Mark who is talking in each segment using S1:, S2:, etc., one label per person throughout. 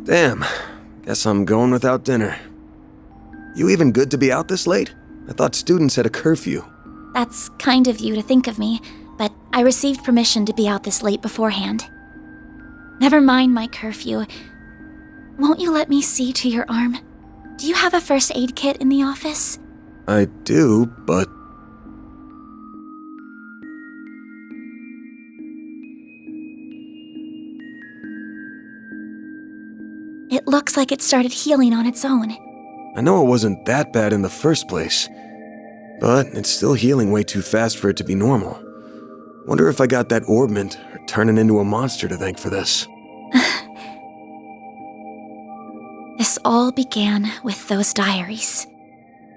S1: Damn, guess I'm going without dinner. You even good to be out this late? I thought students had a curfew.
S2: That's kind of you to think of me, but I received permission to be out this late beforehand. Never mind my curfew. Won't you let me see to your arm? Do you have a first aid kit in the office?
S1: I do, but...
S2: It looks like it started healing on its own.
S1: I know it wasn't that bad in the first place, but it's still healing way too fast for it to be normal. Wonder if I got that orbment or turning into a monster to thank for this.
S2: This all began with those diaries.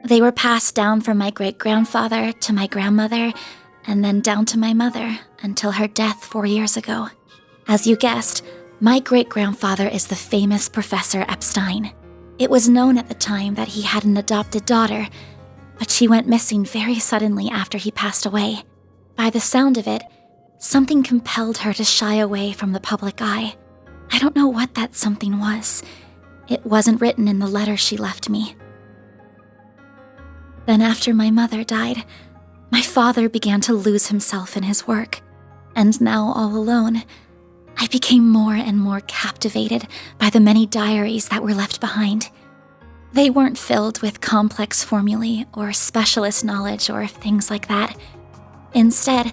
S2: They were passed down from my great-grandfather to my grandmother, and then down to my mother until her death 4 years ago. As you guessed, my great-grandfather is the famous Professor Epstein. It was known at the time that he had an adopted daughter, but she went missing very suddenly after he passed away. By the sound of it, something compelled her to shy away from the public eye. I don't know what that something was. It wasn't written in the letter she left me. Then after my mother died, my father began to lose himself in his work, and now all alone, I became more and more captivated by the many diaries that were left behind. They weren't filled with complex formulae or specialist knowledge or things like that. Instead,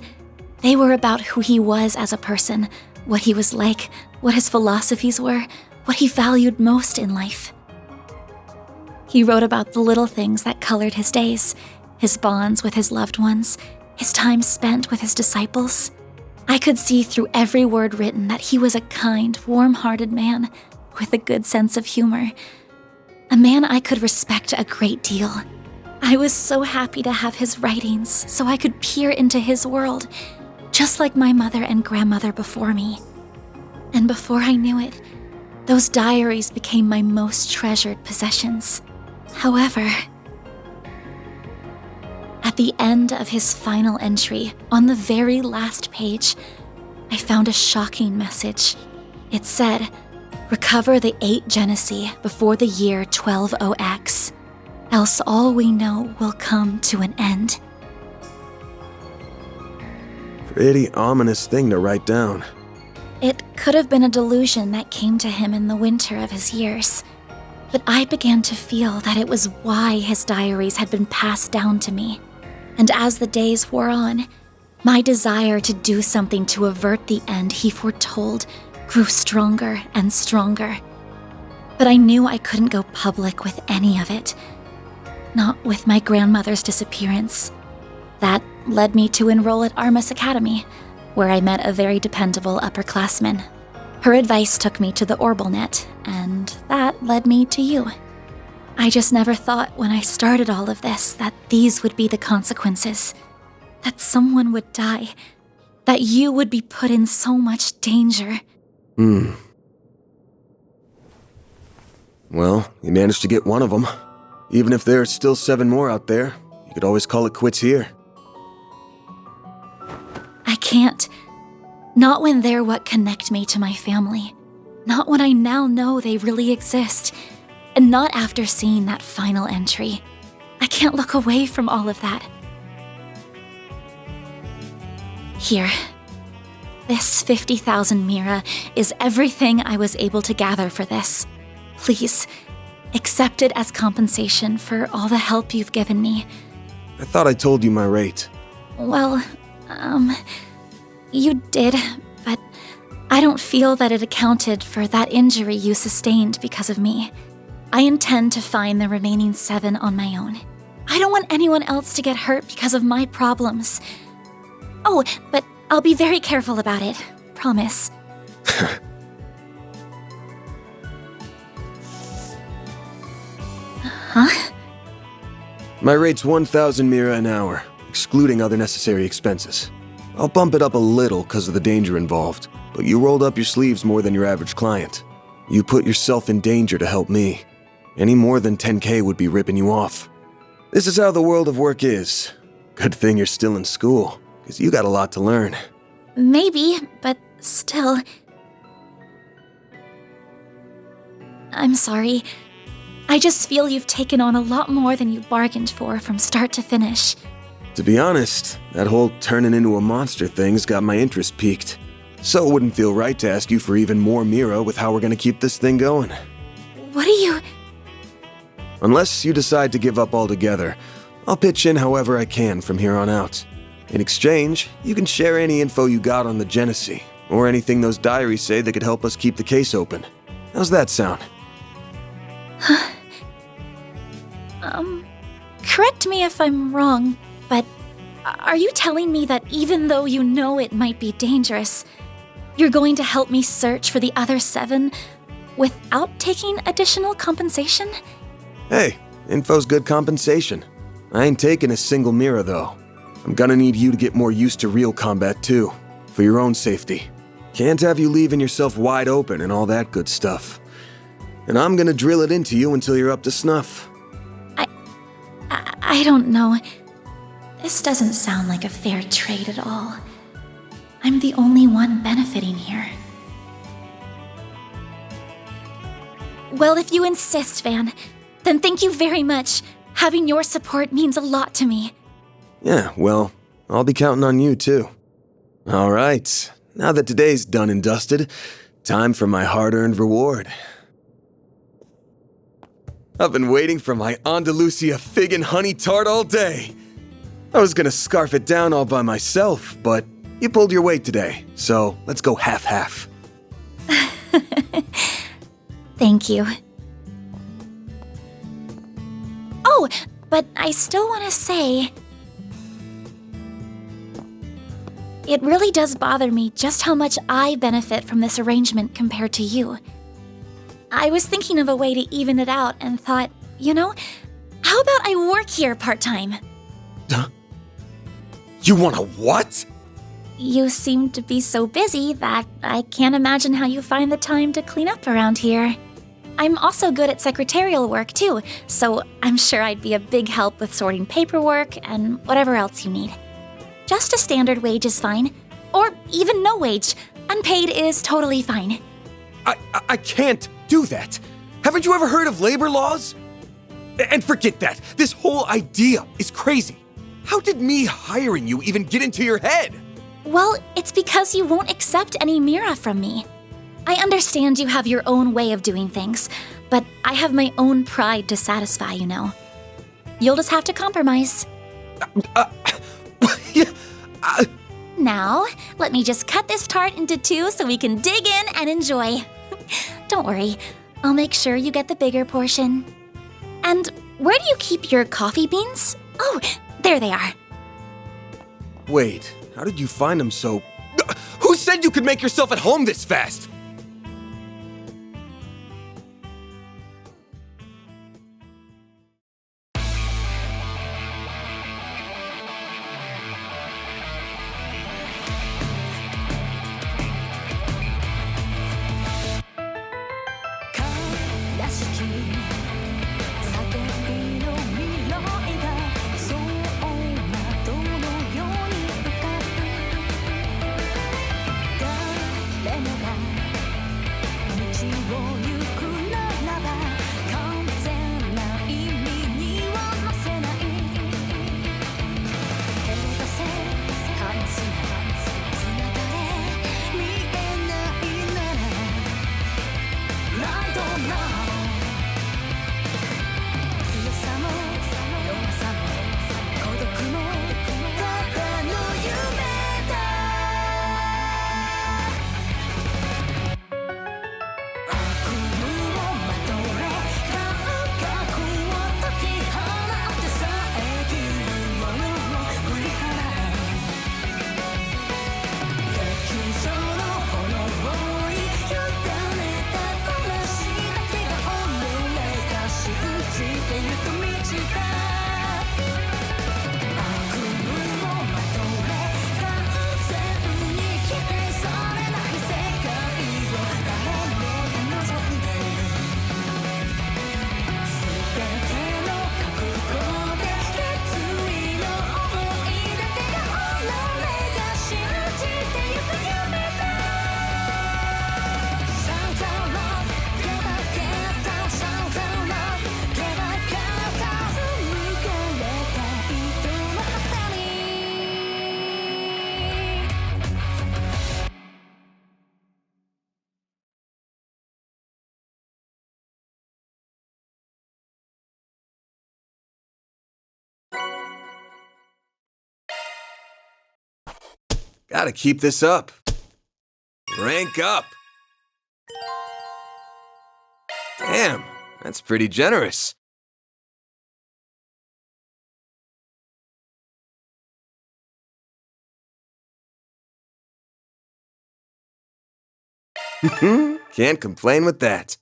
S2: they were about who he was as a person, what he was like, what his philosophies were, what he valued most in life. He wrote about the little things that colored his days, his bonds with his loved ones, his time spent with his disciples. I could see through every word written that he was a kind, warm-hearted man with a good sense of humor. A man I could respect a great deal. I was so happy to have his writings so I could peer into his world, just like my mother and grandmother before me. And before I knew it, those diaries became my most treasured possessions. However, at the end of his final entry, on the very last page, I found a shocking message. It said, "Recover the 8 Genesee before the year 120X, else all we know will come to an end."
S1: Pretty ominous thing to write down.
S2: It could have been a delusion that came to him in the winter of his years, but I began to feel that it was why his diaries had been passed down to me. And as the days wore on, my desire to do something to avert the end he foretold grew stronger and stronger. But I knew I couldn't go public with any of it. Not with my grandmother's disappearance. That led me to enroll at Armus Academy, where I met a very dependable upperclassman. Her advice took me to the Orbalnet, and that led me to you. I just never thought when I started all of this that these would be the consequences. That someone would die. That you would be put in so much danger.
S1: Well, you managed to get one of them. Even if there are still 7 more out there, you could always call it quits here.
S2: I can't. Not when they're what connect me to my family. Not when I now know they really exist. And not after seeing that final entry. I can't look away from all of that. Here. This 50,000 Mira is everything I was able to gather for this. Please, accept it as compensation for all the help you've given me.
S1: I thought I told you my rate.
S2: Well, you did, but I don't feel that it accounted for that injury you sustained because of me. I intend to find the remaining 7 on my own. I don't want anyone else to get hurt because of my problems. Oh, but I'll be very careful about it. Promise. Huh?
S1: My rate's 1,000 Mira an hour, excluding other necessary expenses. I'll bump it up a little because of the danger involved, but you rolled up your sleeves more than your average client. You put yourself in danger to help me. Any more than 10K would be ripping you off. This is how the world of work is. Good thing you're still in school, because you got a lot to learn.
S2: Maybe, but still. I'm sorry. I just feel you've taken on a lot more than you bargained for from start to finish.
S1: To be honest, that whole turning into a monster thing's got my interest piqued. So it wouldn't feel right to ask you for even more Mira with how we're gonna keep this thing going.
S2: What do you...
S1: Unless you decide to give up altogether, I'll pitch in however I can from here on out. In exchange, you can share any info you got on the Genesee, or anything those diaries say that could help us keep the case open. How's that sound?
S2: Correct me if I'm wrong, but are you telling me that even though you know it might be dangerous, you're going to help me search for the other 7 without taking additional compensation?
S1: Hey, info's good compensation. I ain't taking a single Mira, though. I'm gonna need you to get more used to real combat, too, for your own safety. Can't have you leaving yourself wide open and all that good stuff. And I'm gonna drill it into you until you're up to snuff.
S2: I don't know. This doesn't sound like a fair trade at all. I'm the only one benefiting here. Well, if you insist, Van, then thank you very much. Having your support means a lot to me.
S1: Yeah, well, I'll be counting on you, too. All right, now that today's done and dusted, time for my hard-earned reward. I've been waiting for my Andalusia fig and honey tart all day. I was gonna scarf it down all by myself, but you pulled your weight today, so let's go half-half.
S2: Thank you. Oh, but I still want to say... It really does bother me just how much I benefit from this arrangement compared to you. I was thinking of a way to even it out and thought, you know, how about I work here part-time?
S1: You want a what?
S2: You seem to be so busy that I can't imagine how you find the time to clean up around here. I'm also good at secretarial work too, so I'm sure I'd be a big help with sorting paperwork and whatever else you need. Just a standard wage is fine, or even no wage. Unpaid is totally fine.
S1: I can't do that. Haven't you ever heard of labor laws? And forget that. This whole idea is crazy. How did me hiring you even get into your head?
S2: Well, it's because you won't accept any Mira from me. I understand you have your own way of doing things, but I have my own pride to satisfy, you know. You'll just have to compromise. Now, let me just cut this tart into 2 so we can dig in and enjoy. Don't worry, I'll make sure you get the bigger portion. And where do you keep your coffee beans? Oh, there they are.
S1: Wait, how did you find them so... Who said you could make yourself at home this fast? Gotta keep this up. Rank up. Damn, that's pretty generous. Can't complain with that.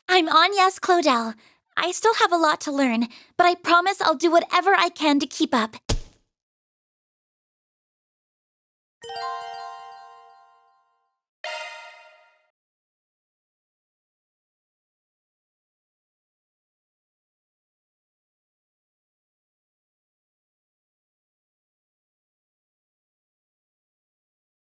S2: I'm Agnes Claudel. I still have a lot to learn, but I promise I'll do whatever I can to keep up.